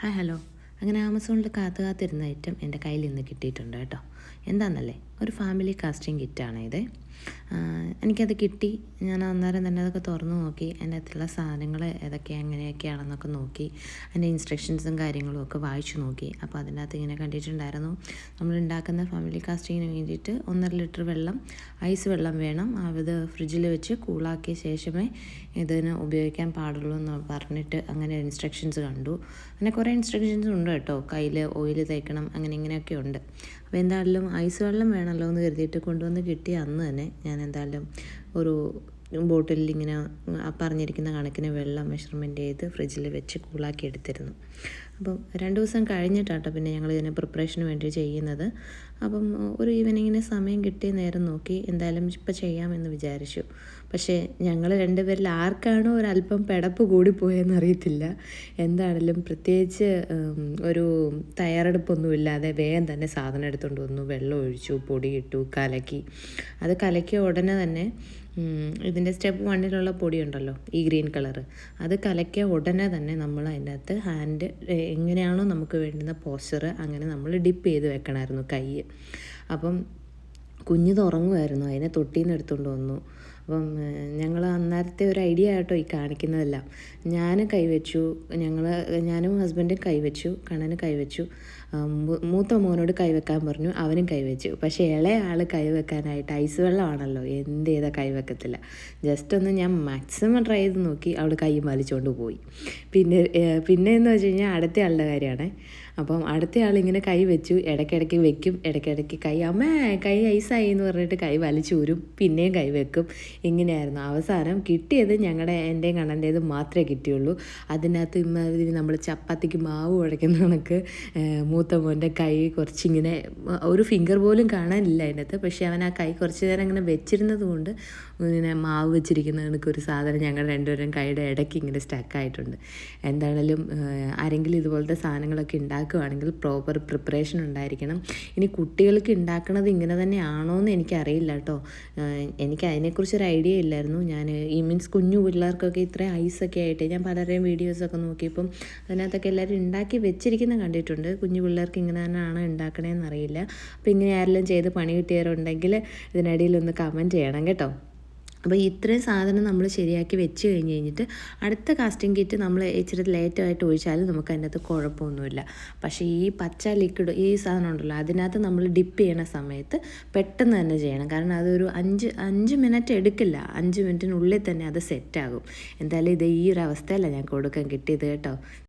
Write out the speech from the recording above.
Hi hello. അങ്ങനെ ആമസോണിൽ കാത്തിരുന്ന ഐറ്റം എൻ്റെ കയ്യിൽ നിന്ന് കിട്ടിയിട്ടുണ്ട് കേട്ടോ. എന്താണെന്നല്ലേ, ഒരു ഫാമിലി കാസ്റ്റിംഗ് കിറ്റാണ് ഇത്. എനിക്കത് കിട്ടി. ഞാൻ അന്നേരം തന്നെ അതൊക്കെ തുറന്നു നോക്കി. അതിൻ്റെ അകത്തുള്ള സാധനങ്ങൾ ഏതൊക്കെയാണ് എങ്ങനെയൊക്കെയാണെന്നൊക്കെ നോക്കി. അതിൻ്റെ ഇൻസ്ട്രക്ഷൻസും കാര്യങ്ങളും ഒക്കെ വായിച്ചു നോക്കി. അപ്പോൾ അതിൻ്റെ അകത്ത് ഇങ്ങനെ കണ്ടിട്ടുണ്ടായിരുന്നു, നമ്മൾ ഉണ്ടാക്കുന്ന ഫാമിലി കാസ്റ്റിങ്ങിന് വേണ്ടിയിട്ട് 1.5 ലിറ്റർ വെള്ളം, ഐസ് വെള്ളം വേണം. അത് ഫ്രിഡ്ജിൽ വെച്ച് കൂളാക്കിയ ശേഷമേ ഇതിന് ഉപയോഗിക്കാൻ പാടുള്ളൂ എന്ന് പറഞ്ഞിട്ട് അങ്ങനെ ഇൻസ്ട്രക്ഷൻസ് കണ്ടു. അങ്ങനെ കുറേ ഇൻസ്ട്രക്ഷൻസ് ഉണ്ട് കേട്ടോ. കയ്യിൽ ഓയിൽ തേക്കണം, അങ്ങനെ ഇങ്ങനെയൊക്കെ ഉണ്ട്. അപ്പോൾ എന്തായാലും ഐസ് വെള്ളം വേണമല്ലോ എന്ന് കരുതിയിട്ട് കൊണ്ടുവന്ന് കിട്ടിയ അന്ന് തന്നെ ഞാൻ എന്തായാലും ഒരു ബോട്ടിലിൽ ഇങ്ങനെ പറഞ്ഞിരിക്കുന്ന കണക്കിന് വെള്ളം മെഷർമെൻറ്റ് ചെയ്ത് ഫ്രിഡ്ജിൽ വെച്ച് കൂളാക്കി എടുത്തിരുന്നു. അപ്പം 2 ദിവസം കഴിഞ്ഞിട്ടാട്ടോ പിന്നെ ഞങ്ങൾ ഇതിനെ പ്രിപ്പറേഷന് വേണ്ടി ചെയ്യുന്നത്. അപ്പം ഒരു ഈവനിങ്ങിന് സമയം കിട്ടിയ നേരം നോക്കി എന്തായാലും ഇപ്പം ചെയ്യാമെന്ന് വിചാരിച്ചു. പക്ഷേ ഞങ്ങൾ രണ്ടുപേരിൽ ആർക്കാണോ ഒരല്പം പിടപ്പ് കൂടിപ്പോയെന്ന് അറിയത്തില്ല. എന്താണെങ്കിലും പ്രത്യേകിച്ച് ഒരു തയ്യാറെടുപ്പൊന്നുമില്ലാതെ വേഗം തന്നെ സാധനം എടുത്തുകൊണ്ട് വന്നു. വെള്ളം ഒഴിച്ചു, പൊടിയിട്ടു, കലക്കി. അത് കലക്കിയ ഉടനെ തന്നെ ഇതിൻ്റെ സ്റ്റെപ്പ് 1 പൊടിയുണ്ടല്ലോ, ഈ ഗ്രീൻ കളറ്, അത് കലക്കിയ ഉടനെ തന്നെ നമ്മൾ അതിൻ്റെ അകത്ത് ഹാൻഡ് എങ്ങനെയാണോ നമുക്ക് വേണ്ടുന്ന പോസ്ചർ അങ്ങനെ നമ്മൾ ഡിപ്പ് ചെയ്ത് വെക്കണമായിരുന്നു കൈ. അപ്പം കുഞ്ഞിത് ഉറങ്ങുമായിരുന്നു, അതിനെ തൊട്ടിന്ന് എടുത്തുകൊണ്ട് വന്നു. അപ്പം ഞങ്ങൾ അന്നേരത്തെ ഒരു ഐഡിയ ആയിട്ടോ ഈ കാണിക്കുന്നതെല്ലാം. ഞാൻ കൈവച്ചു, ഞാനും ഹസ്ബൻഡും കൈവച്ചു, കണ്ണന് കൈവച്ചു. മൂത്ത മോനോട് കൈവെക്കാൻ പറഞ്ഞു, അവനും കൈവച്ചു. പക്ഷേ ഇളയ ആൾ കൈവെക്കാനായിട്ട് ഐസ് വെള്ളമാണല്ലോ, എന്ത് ചെയ്താൽ കൈവെക്കത്തില്ല. ജസ്റ്റ് ഒന്ന് ഞാൻ മാക്സിമം ട്രൈ ചെയ്ത് നോക്കി, അവൾ കൈ വലിച്ചുകൊണ്ട് പോയി. പിന്നെ എന്ന് വെച്ച് കഴിഞ്ഞാൽ അടുത്ത ആളുടെ കാര്യമാണ്. അപ്പം അടുത്ത ആളിങ്ങനെ കൈ വെച്ചു, ഇടയ്ക്കിടയ്ക്ക് വെക്കും, ഇടയ്ക്കിടയ്ക്ക് കൈ ഐസായി എന്ന് പറഞ്ഞിട്ട് കൈ വലിച്ചൂരും, പിന്നെയും കൈ വെക്കും. ഇങ്ങനെയായിരുന്നു. അവസാനം കിട്ടിയത് എൻ്റെയും കണ്ണൻ്റേത് മാത്രമേ കിട്ടിയുള്ളൂ. അതിനകത്ത് ഇമാതിരി നമ്മൾ ചപ്പാത്തിക്ക് മാവ് കുഴയ്ക്കുന്ന കണക്ക് മൂത്ത മോൻ്റെ കൈ കുറച്ചിങ്ങനെ ഒരു ഫിംഗർ പോലും കാണാനില്ല അതിനകത്ത്. പക്ഷേ അവൻ ആ കൈ കുറച്ച് നേരം അങ്ങനെ വെച്ചിരുന്നത് കൊണ്ട് ഇങ്ങനെ മാവ് വെച്ചിരിക്കുന്ന കണക്കൊരു സാധനം ഞങ്ങൾ രണ്ടുപേരും കൈയുടെ ഇടയ്ക്ക് ഇങ്ങനെ സ്റ്റക്കായിട്ടുണ്ട്. എന്താണെങ്കിലും ആരെങ്കിലും ഇതുപോലത്തെ സാധനങ്ങളൊക്കെ ഉണ്ടാക്കുകയാണെങ്കിൽ പ്രോപ്പർ പ്രിപ്പറേഷൻ ഉണ്ടായിരിക്കണം. ഇനി കുട്ടികൾക്ക് ഉണ്ടാക്കണത് ഇങ്ങനെ തന്നെയാണോ എന്ന് എനിക്കറിയില്ല കേട്ടോ. എനിക്ക് അതിനെക്കുറിച്ചൊരു ഐഡിയ ഇല്ലായിരുന്നു. ഞാൻ കുഞ്ഞു പിള്ളേർക്കൊക്കെ ഇത്രയും ഐസൊക്കെ ആയിട്ട് ഞാൻ പലരുടെയും വീഡിയോസൊക്കെ നോക്കിയപ്പം അതിനകത്തൊക്കെ എല്ലാവരും ഉണ്ടാക്കി വെച്ചിരിക്കുന്ന കണ്ടിട്ടുണ്ട്. കുഞ്ഞു പിള്ളേർക്ക് ഇങ്ങനെ തന്നെയാണ് ഉണ്ടാക്കണേന്ന് അറിയില്ല. അപ്പോൾ ഇങ്ങനെ ആരെല്ലാം ചെയ്ത് പണി കിട്ടിയവരുണ്ടെങ്കിൽ ഇതിനിടയിലൊന്ന് കമൻറ്റ് ചെയ്യണം കേട്ടോ. അപ്പോൾ ഇത്രയും സാധനം നമ്മൾ ശരിയാക്കി വെച്ച് കഴിഞ്ഞിട്ട് അടുത്ത കാസ്റ്റിംഗ് കിറ്റ് നമ്മൾ ഇച്ചിരി ലേറ്റായിട്ട് ഒഴിച്ചാലും നമുക്ക് അതിനകത്ത് കുഴപ്പമൊന്നുമില്ല. പക്ഷേ ഈ പച്ച ലിക്വിഡ് ഈ സാധനം ഉണ്ടല്ലോ, അതിനകത്ത് നമ്മൾ ഡിപ്പ് ചെയ്യണ സമയത്ത് പെട്ടെന്ന് തന്നെ ചെയ്യണം. കാരണം അതൊരു 5 മിനിറ്റ് എടുക്കില്ല. 5 മിനിറ്റിനുള്ളിൽ തന്നെ അത് സെറ്റാകും. എന്തായാലും ഇത് ഈ ഒരു അവസ്ഥയല്ല ഞങ്ങൾക്ക് കൊടുക്കാൻ കിട്ടിയത് കേട്ടോ.